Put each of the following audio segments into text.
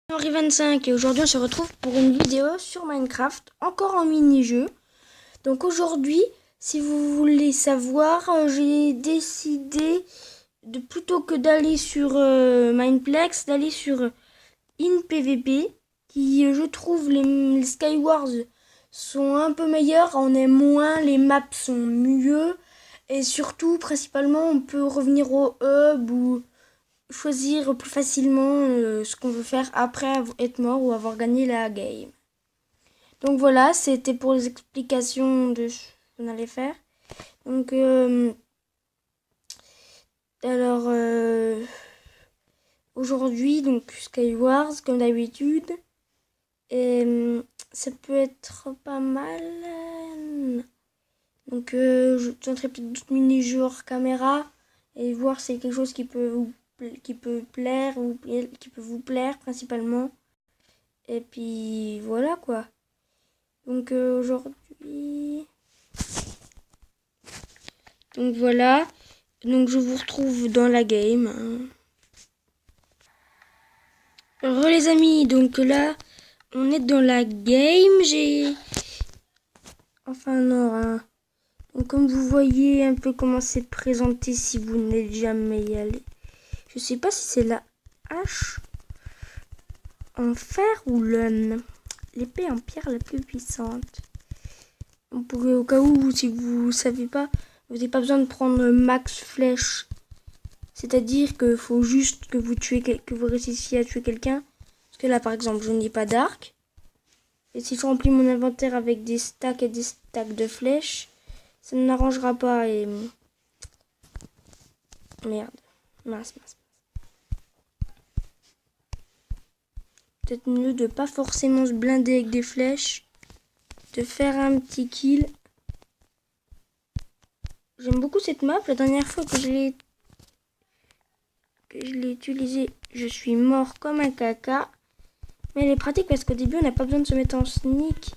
Henri25 et aujourd'hui on se retrouve pour une vidéo sur Minecraft, encore en mini-jeu. Donc aujourd'hui, si vous voulez savoir, j'ai décidé de plutôt que d'aller sur Mineplex, d'aller sur InPvP, qui je trouve les Skywars sont un peu meilleurs, on est moins, les maps sont mieux et surtout principalement on peut revenir au hub ou choisir plus facilement ce qu'on veut faire après être mort ou avoir gagné la game. Donc voilà, c'était pour les explications de ce qu'on allait faire. Donc aujourd'hui, donc Skywars comme d'habitude. Et ça peut être pas mal. Donc je tenterai peut-être d'autres mini-jeux hors caméra et voir si c'est quelque chose qui peut plaire ou qui peut vous plaire principalement. Et puis voilà quoi. Donc aujourd'hui, donc voilà. Donc je vous retrouve dans la game. Re les amis, donc là on est dans la game. Enfin non. Donc comme vous voyez un peu comment c'est présenté si vous n'êtes jamais y allé. Je sais pas si c'est la hache en fer ou l'épée en pierre la plus puissante. On pourrait, au cas où, si vous savez pas, vous n'avez pas besoin de prendre max flèche. C'est-à-dire qu'il faut juste que vous réussissiez à tuer quelqu'un. Parce que là, par exemple, je n'ai pas d'arc. Et si je remplis mon inventaire avec des stacks et des stacks de flèches, ça ne m'arrangera pas. Et merde, mince. Peut-être mieux de pas forcément se blinder avec des flèches, de faire un petit kill. J'aime beaucoup cette map. La dernière fois que je l'ai utilisée, je suis mort comme un caca. Mais elle est pratique parce qu'au début, on n'a pas besoin de se mettre en sneak.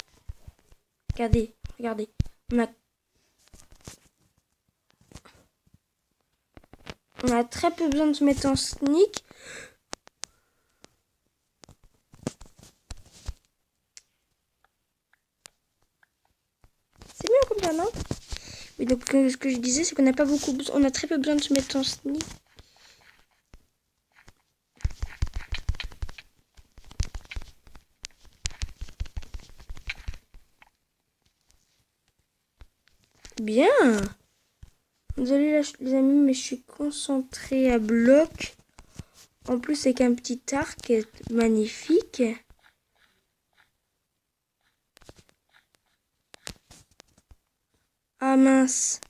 Regardez. On a très peu besoin de se mettre en sneak. C'est bien comme ça, non? Oui, donc ce que je disais, c'est qu'on n'a pas beaucoup besoin. On a très peu besoin de se mettre en sneak. Bien. Désolé les amis, mais je suis concentrée à bloc. En plus avec un petit arc magnifique. Ah mince.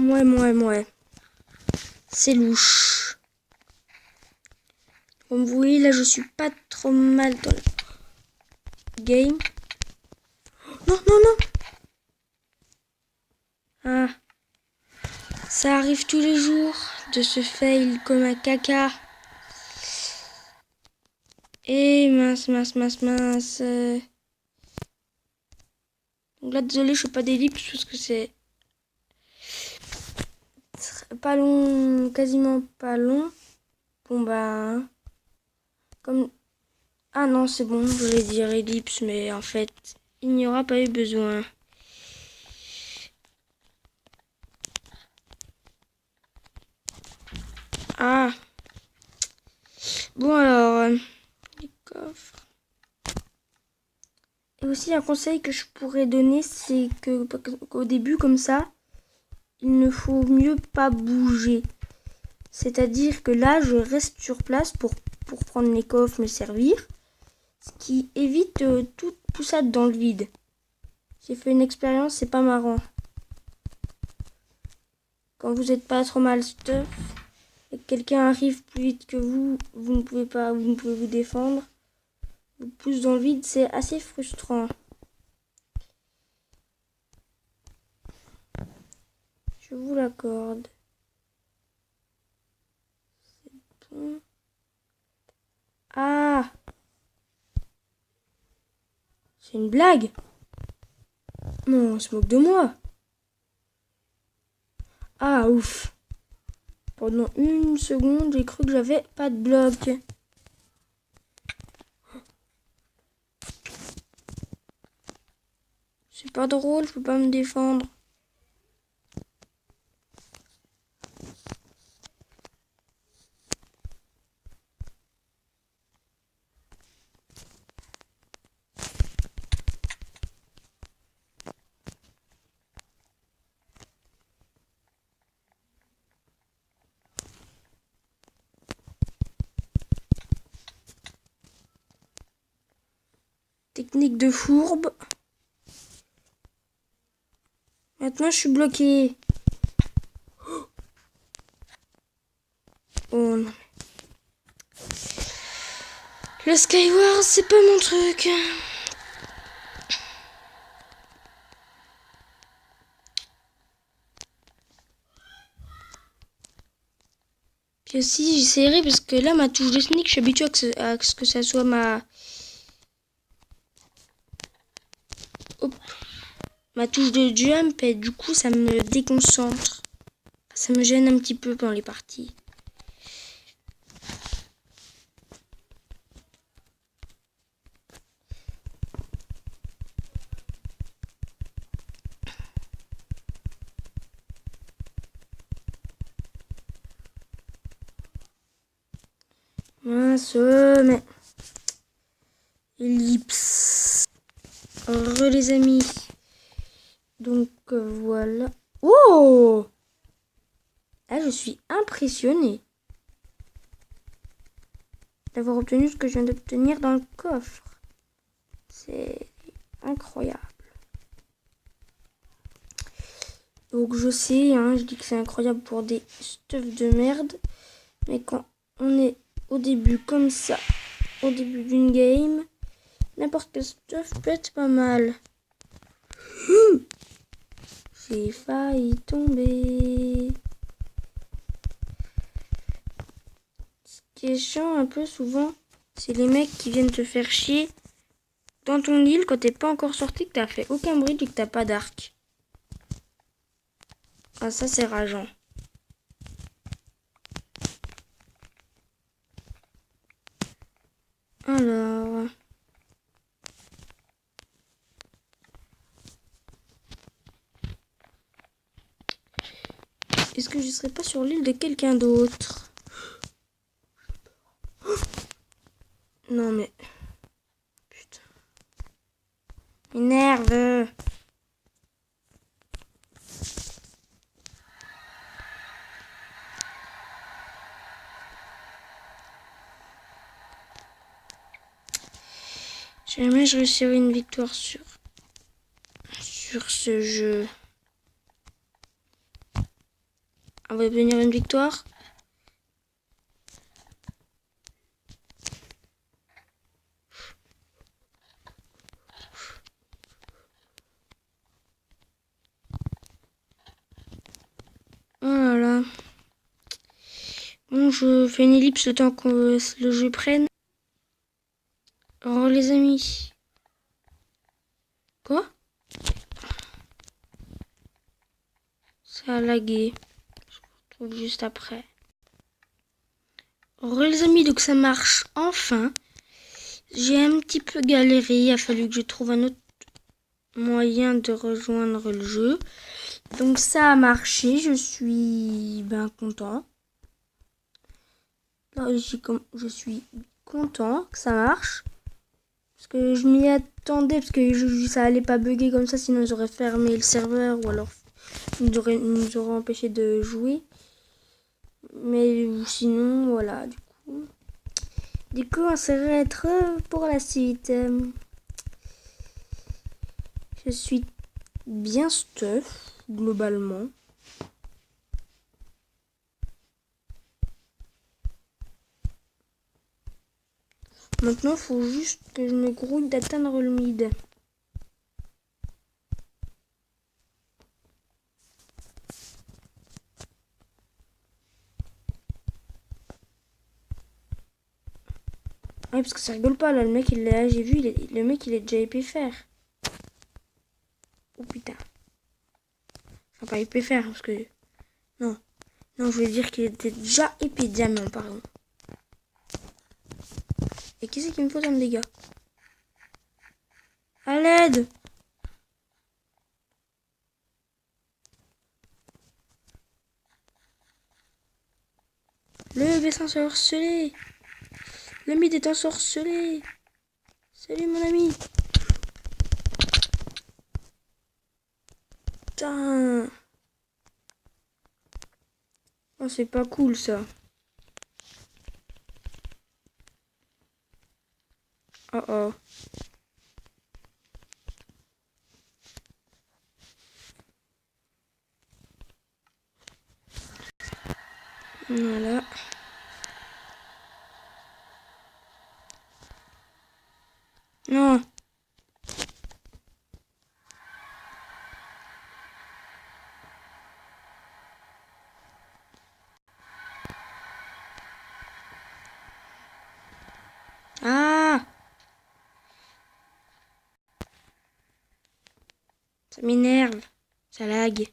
Ouais. C'est louche. Comme vous voyez, là je suis pas trop mal dans le game. Non. Ah. Ça arrive tous les jours de se fail comme un caca. Et mince. Donc là, désolé, je fais pas d'ellipse parce que c'est pas long, quasiment pas long. Bon bah, comme... Ah non, c'est bon, je voulais dire ellipse, mais en fait, il n'y aura pas eu besoin. Ah. Bon alors, les coffres. Et aussi un conseil que je pourrais donner, c'est que qu'au début comme ça, il ne faut mieux pas bouger. C'est-à-dire que là, je reste sur place pour prendre les coffres, me servir. Ce qui évite toute poussade dans le vide. J'ai fait une expérience, c'est pas marrant. Quand vous n'êtes pas trop mal stuff et que quelqu'un arrive plus vite que vous, vous ne pouvez vous défendre. Vous pousse dans le vide, c'est assez frustrant. Je vous l'accorde. C'est bon. Ah! C'est une blague? Non, on se moque de moi. Ah, ouf. Pendant une seconde, j'ai cru que j'avais pas de bloc. C'est pas drôle, je peux pas me défendre. Technique de fourbe. Maintenant, je suis bloqué. Oh non. Le Skyward, c'est pas mon truc. Puis aussi, j'essaierai parce que là, ma touche de sneak, je suis habituée à ce que ça soit ma... Hop. Ma touche de jump et du coup, ça me déconcentre. Ça me gêne un petit peu dans les parties. Mince, mais... Ellipse. Les amis. Donc, voilà. Oh! Là, je suis impressionnée d'avoir obtenu ce que je viens d'obtenir dans le coffre. C'est incroyable. Donc, je sais, hein, je dis que c'est incroyable pour des stuffs de merde. Mais quand on est au début comme ça, au début d'une game, n'importe quel stuff peut être pas mal. J'ai failli tomber. Ce qui est chiant un peu souvent, c'est les mecs qui viennent te faire chier dans ton île quand t'es pas encore sorti, que t'as fait aucun bruit et que t'as pas d'arc. Ah, ça c'est rageant. Alors... Est-ce que je serais pas sur l'île de quelqu'un d'autre? Non mais... Putain. M'énerve. Jamais je réussirai une victoire sur ce jeu. On va obtenir une victoire. Oh là là. Bon, je fais une ellipse le temps que le jeu prenne. Oh les amis. Quoi? Ça a lagué. Je vous retrouve juste après. Oh les amis, donc ça marche enfin. J'ai un petit peu galéré. Il a fallu que je trouve un autre moyen de rejoindre le jeu. Donc ça a marché. Je suis content. Là, je suis content que ça marche. Parce que je m'y attendais. Parce que ça allait pas bugger comme ça. Sinon ils auraient fermé le serveur. Ou alors ils nous auraient empêché de jouer. Mais sinon, voilà. Du coup, on se retrouve pour la suite. Je suis bien stuff, globalement. Maintenant, il faut juste que je me grouille d'atteindre le mid. Ouais, parce que ça rigole pas, là, le mec, j'ai vu, le mec, il est déjà épais faire. Oh putain. Enfin, pas épais faire, parce que Non. Non, je voulais dire qu'il était déjà épée diamant, pardon. Et qui c'est qui me fait autant de dégâts? À l'aide! Le B est ensorcelé! Le mythe est ensorcelé! Salut mon ami! Putain! Oh, c'est pas cool ça. Oh oh. Voilà. Non. Ah! Ça m'énerve. Ça lag.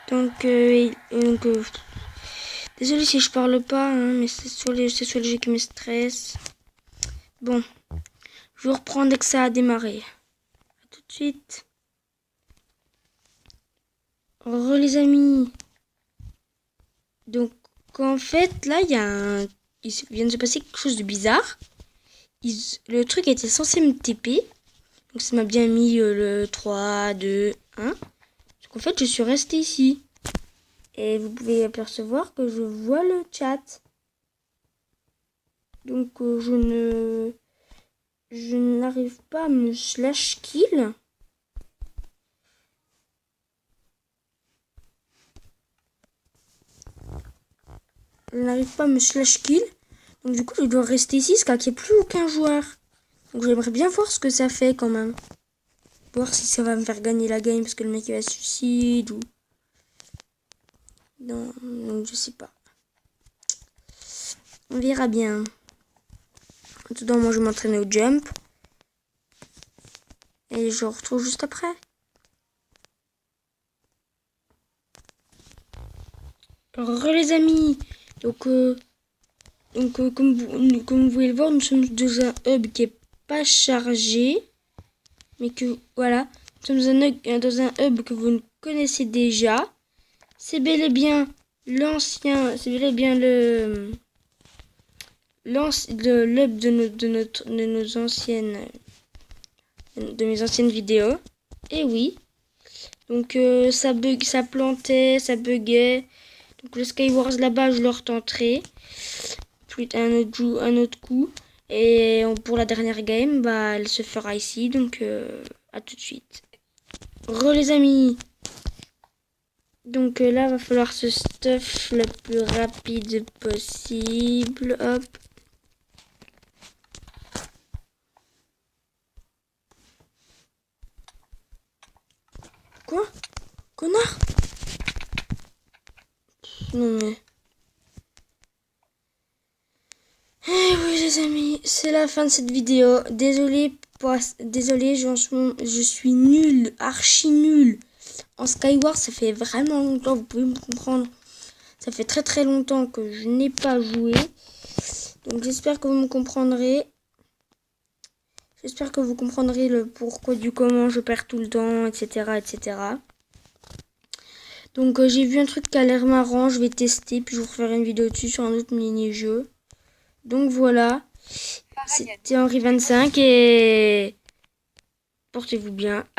Donc, désolé si je parle pas, hein, mais c'est sur le jeu qui me stresse. Bon, je vais reprendre dès que ça a démarré. A tout de suite. Les amis. Donc, en fait, là, il vient de se passer quelque chose de bizarre. Le truc était censé me TP. Donc, ça m'a bien mis le 3, 2, 1. Donc, en fait, je suis restée ici. Et vous pouvez apercevoir que je vois le chat. Donc, je n'arrive pas à me slash kill. Je n'arrive pas à me slash kill. Donc du coup, je dois rester ici, parce qu'il n'y a plus aucun joueur. Donc j'aimerais bien voir ce que ça fait quand même. Voir si ça va me faire gagner la game, parce que le mec il va se suicide ou... Non, donc je sais pas. On verra bien. En tout cas, moi je vais m'entraîner au jump. Et je retrouve juste après. Alors les amis, donc comme vous pouvez le voir, nous sommes dans un hub qui est pas chargé, mais que voilà, nous sommes dans un hub que vous ne connaissez déjà. C'est bel et bien l'ancien, c'est bel et bien le hub de mes anciennes vidéos. Et oui, donc ça plantait, ça buguait. Donc le Skywars là-bas, je le retenterai un autre coup. Et pour la dernière game, bah, elle se fera ici. Donc à tout de suite. Les amis. Donc là, va falloir se stuff le plus rapide possible. Hop. Quoi? Connard? Non mais... Eh oui les amis, c'est la fin de cette vidéo. Désolé, je suis nul, archi nul. En Skyward, ça fait vraiment longtemps, vous pouvez me comprendre. Ça fait très très longtemps que je n'ai pas joué. Donc j'espère que vous me comprendrez. J'espère que vous comprendrez le pourquoi du comment je perds tout le temps, etc. etc. Donc j'ai vu un truc qui a l'air marrant, je vais tester, puis je vous referai une vidéo dessus sur un autre mini-jeu. Donc voilà, c'était Henri 25 et portez-vous bien.